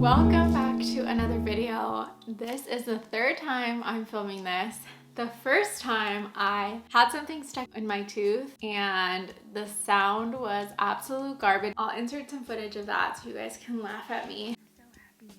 Welcome back to another video. This is the third time I'm filming this. The first time I had something stuck in my tooth and the sound was absolute garbage. I'll insert some footage of that so you guys can laugh at me. I'm so happy to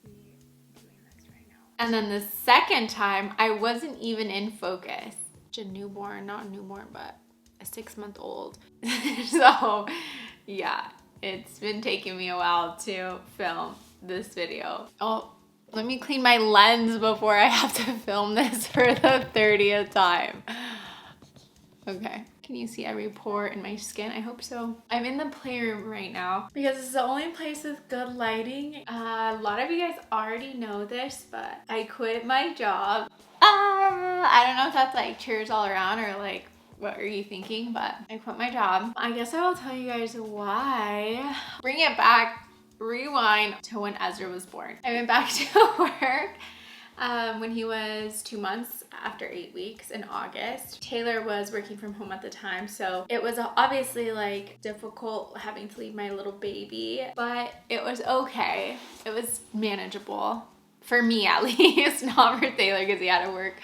be doing this right now. And then the second time I wasn't even in focus. A newborn, not a newborn, but a 6-month-old. So yeah, it's been taking me a while to film this video. Oh, let me clean my lens before I have to film this for the 30th time. Okay, can you see every pore in my skin? I hope so. I'm in the playroom right now because it's the only place with good lighting. A lot of you guys already know this, but I quit my job. I don't know if that's like cheers all around or like what are you thinking, but I quit my job. I guess I will tell you guys why. Bring it back, rewind to when Ezra was born. I went back to work when he was 2 months after 8 weeks in August. Taylor was working from home at the time, so it was obviously like difficult having to leave my little baby, but it was okay. It was manageable. For me at least, not for Taylor because he had to work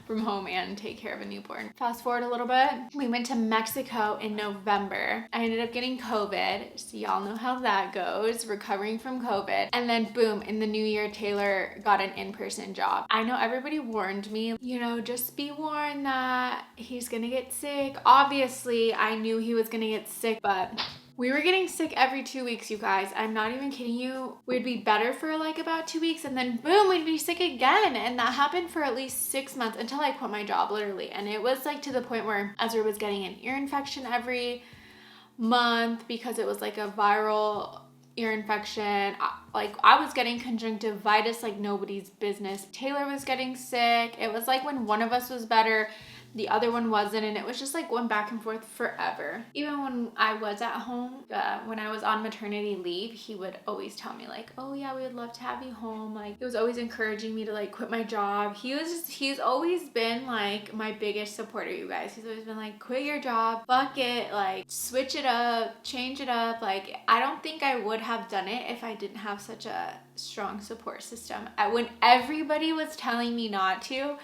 from home and take care of a newborn. Fast forward a little bit, we went to Mexico in November. I ended up getting COVID, so y'all know how that goes, recovering from COVID. And then boom, in the new year, Taylor got an in-person job. I know everybody warned me, you know, just be warned that he's gonna get sick. Obviously, I knew he was gonna get sick, but we were getting sick every 2 weeks, you guys. I'm not even kidding you. We'd be better for like about 2 weeks and then boom, we'd be sick again. And that happened for at least 6 months until I quit my job, literally. And it was like to the point where Ezra was getting an ear infection every month because it was like a viral ear infection. I was getting conjunctivitis like nobody's business. Taylor was getting sick. It was like when one of us was better, the other one wasn't, and it was just like going back and forth forever. Even when I was at home, when I was on maternity leave, he would always tell me like, oh yeah, we would love to have you home. Like, he was always encouraging me to like quit my job. He's always been like my biggest supporter, you guys. He's always been like, quit your job, fuck it, like switch it up, change it up. Like, I don't think I would have done it if I didn't have such a strong support system. When everybody was telling me not to,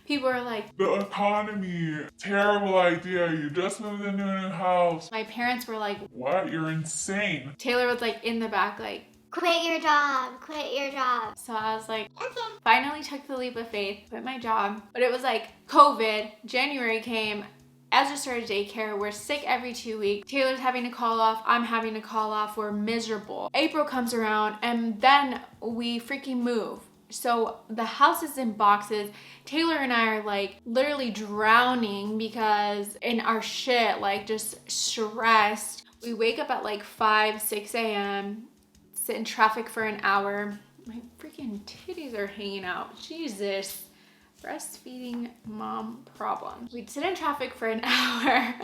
people were like, the economy, terrible idea, you just moved into a new house. My parents were like, what? You're insane. Taylor was like in the back like, quit your job, quit your job. So I was like, okay. Finally took the leap of faith, quit my job. But it was like COVID, January came, Ezra started daycare, we're sick every 2 weeks. Taylor's having to call off, I'm having to call off, we're miserable. April comes around and then we freaking move. So the house is in boxes. Taylor and I are like literally drowning because in our shit, like just stressed. We wake up at like 5, 6 a.m., sit in traffic for an hour. My freaking titties are hanging out. Jesus. Breastfeeding mom problems. We'd sit in traffic for an hour,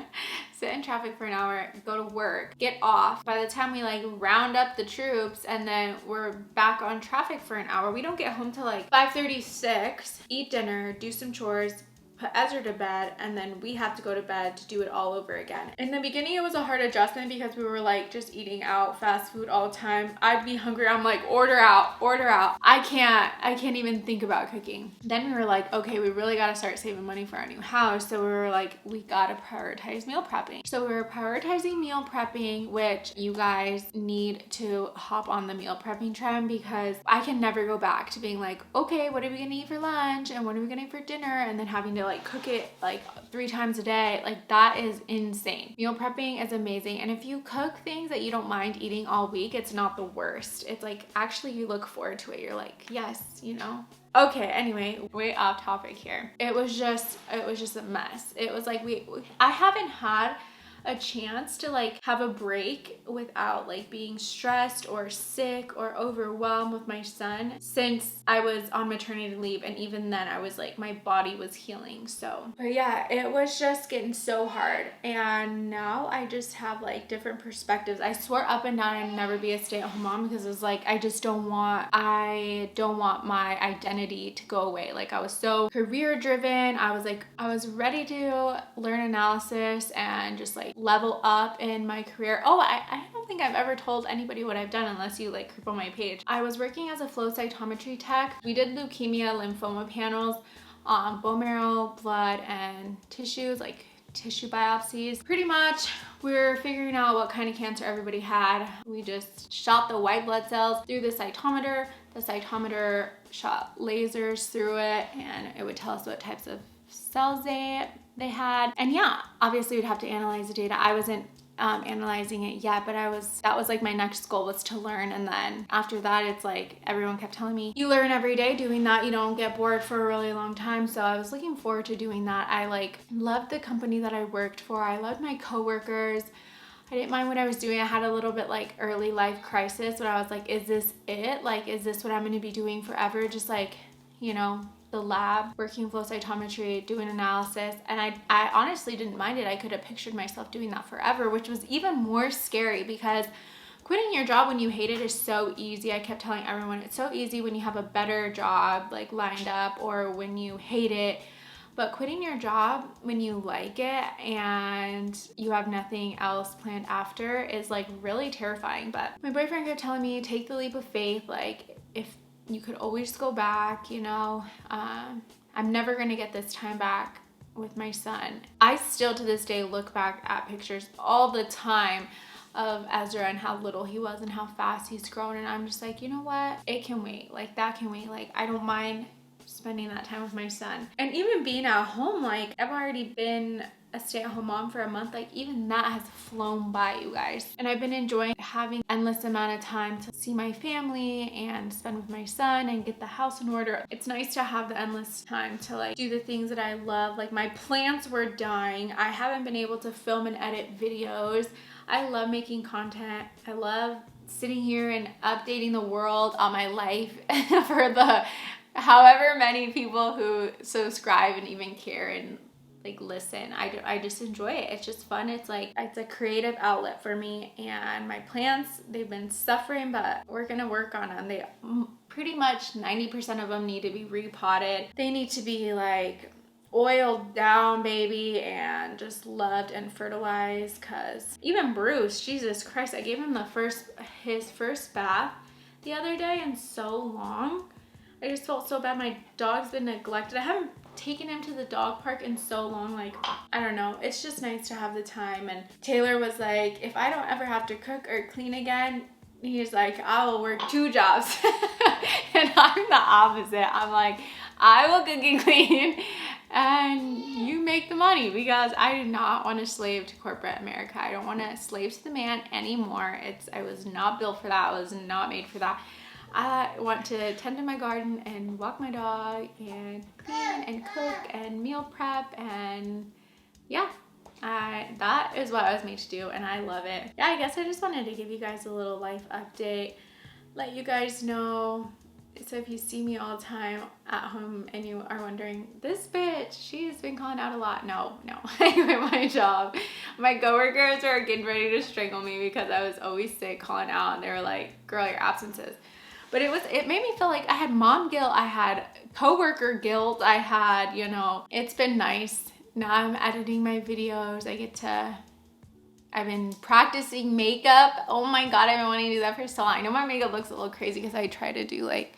go to work, get off. By the time we like round up the troops and then we're back on traffic for an hour, we don't get home till like 5:36, eat dinner, do some chores, put Ezra to bed, and then we have to go to bed to do it all over again. In the beginning, it was a hard adjustment because we were like just eating out fast food all the time. I'd be hungry. I'm like, order out, order out. I can't even think about cooking. Then we were like, okay, we really got to start saving money for our new house. So we were like, we got to prioritize meal prepping. So we were prioritizing meal prepping, which you guys need to hop on the meal prepping trend because I can never go back to being like, okay, what are we going to eat for lunch? And what are we going to eat for dinner? And then having to like cook it like 3 times a day. Like, that is insane. Meal prepping is amazing. And if you cook things that you don't mind eating all week, it's not the worst. It's like, actually you look forward to it. You're like, yes, you know. Okay, anyway, way off topic here. It was just a mess. It was like I haven't had a chance to like have a break without like being stressed or sick or overwhelmed with my son since I was on maternity leave. And even then I was like, my body was healing. So, but yeah, it was just getting so hard. And now I just have like different perspectives. I swore up and down I'd never be a stay-at-home mom because it was like, I don't want my identity to go away. Like, I was so career driven. I was ready to learn analysis and just like like level up in my career. Oh, I don't think I've ever told anybody what I've done unless you like click on my page. I was working as a flow cytometry tech. We did leukemia, lymphoma panels, bone marrow, blood, and tissues, like tissue biopsies. Pretty much we were figuring out what kind of cancer everybody had. We just shot the white blood cells through the cytometer. The cytometer shot lasers through it, and it would tell us what types of cells they had. And yeah, obviously we'd have to analyze the data. I wasn't analyzing it yet, but that was like my next goal, was to learn. And then after that, it's like everyone kept telling me, you learn every day doing that, you don't get bored for a really long time. So I was looking forward to doing that. I like loved the company that I worked for. I loved my coworkers. I didn't mind what I was doing. I had a little bit like early life crisis when I was like, is this it? Like, is this what I'm going to be doing forever? Just like, you know, the lab, working flow cytometry, doing analysis. And I honestly didn't mind it. I could have pictured myself doing that forever, which was even more scary because quitting your job when you hate it is so easy. I kept telling everyone it's so easy when you have a better job like lined up or when you hate it. But quitting your job when you like it and you have nothing else planned after is like really terrifying. But my boyfriend kept telling me, take the leap of faith. Like, if you could always go back, you know, I'm never gonna get this time back with my son. I still to this day look back at pictures all the time of Ezra and how little he was and how fast he's grown. And I'm just like, you know what? It can wait. Like, that can wait. Like, I don't mind spending that time with my son. And even being at home, like, I've already been a stay-at-home mom for a month. Like, even that has flown by, you guys. And I've been enjoying having endless amount of time to see my family and spend with my son and get the house in order. It's nice to have the endless time to like do the things that I love. Like, my plants were dying. I haven't been able to film and edit videos. I love making content. I love sitting here and updating the world on my life for the however many people who subscribe and even care and like listen. I just enjoy it. It's just fun. It's like, it's a creative outlet for me. And my plants, they've been suffering, but we're gonna work on them. They pretty much 90% of them need to be repotted. They need to be like oiled down, baby, and just loved and fertilized. Cause even Bruce, Jesus Christ, I gave him his first bath the other day in so long. I just felt so bad. My dog's been neglected. I haven't taken him to the dog park in so long. Like, I don't know. It's just nice to have the time. And Taylor was like, if I don't ever have to cook or clean again, he's like, I will work 2 jobs. And I'm the opposite. I'm like, I will cook and clean and you make the money, because I do not want to slave to corporate America. I don't want to slave to the man anymore. I was not built for that. I was not made for that. I want to tend to my garden and walk my dog and clean and cook and meal prep, and yeah, that is what I was made to do, and I love it. Yeah, I guess I just wanted to give you guys a little life update, let you guys know. So if you see me all the time at home and you are wondering, this bitch, she's been calling out a lot. No, I quit my job. My coworkers were getting ready to strangle me because I was always sick, calling out, and they were like, girl, your absences. But it made me feel like I had mom guilt, I had coworker guilt, I had, you know, it's been nice. Now I'm editing my videos. I've been practicing makeup. Oh my God, I've been wanting to do that for so long. I know my makeup looks a little crazy because I tried to do like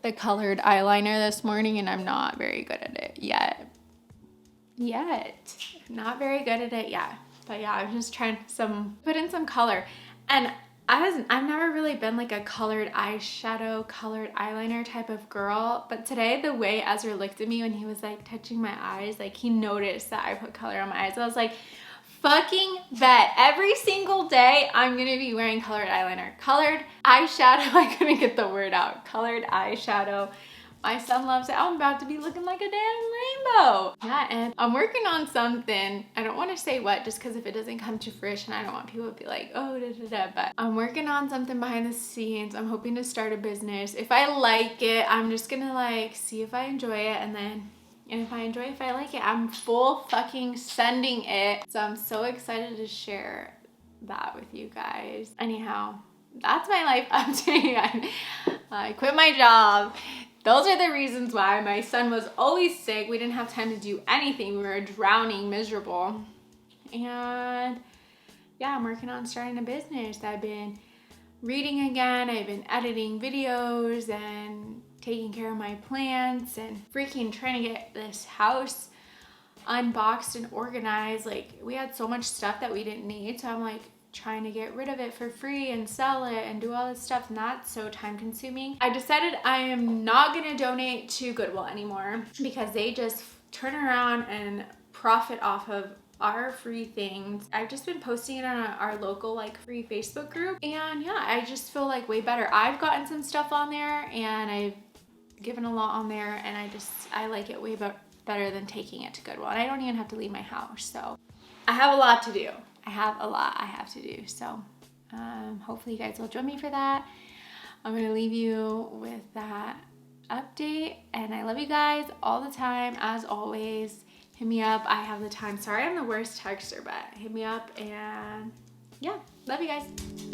the colored eyeliner this morning and I'm not very good at it yet. Not very good at it yet. But yeah, I'm just trying to put in some color. And I've never really been like a colored eyeshadow, colored eyeliner type of girl, but today the way Ezra looked at me when he was like touching my eyes, like he noticed that I put color on my eyes. I was like, fucking bet. Every single day I'm gonna be wearing colored eyeliner. Colored eyeshadow, I couldn't get the word out. Colored eyeshadow. My son loves it. I'm about to be looking like a damn rainbow. Yeah, and I'm working on something. I don't want to say what, just because if it doesn't come to fruition, I don't want people to be like, oh, but I'm working on something behind the scenes. I'm hoping to start a business. If I like it, I'm just gonna like see if I enjoy it, and if I enjoy it, if I like it, I'm full fucking sending it. So I'm so excited to share that with you guys. Anyhow, that's my life update. I quit my job. Those are the reasons why. My son was always sick. We didn't have time to do anything. We were drowning, miserable. And yeah, I'm working on starting a business. I've been reading again. I've been editing videos and taking care of my plants and freaking trying to get this house unboxed and organized. Like, we had so much stuff that we didn't need, so I'm like trying to get rid of it for free and sell it and do all this stuff, and that's so time consuming. I decided I am not gonna donate to Goodwill anymore because they just turn around and profit off of our free things. I've just been posting it on our local like free Facebook group, and yeah, I just feel like way better. I've gotten some stuff on there and I've given a lot on there, and I like it way better than taking it to Goodwill, and I don't even have to leave my house. So I have a lot to do. I have a lot I have to do. So hopefully you guys will join me for that. I'm gonna leave you with that update, and I love you guys all the time. As always, hit me up. I have the time. Sorry I'm the worst texter, but hit me up, and yeah, love you guys.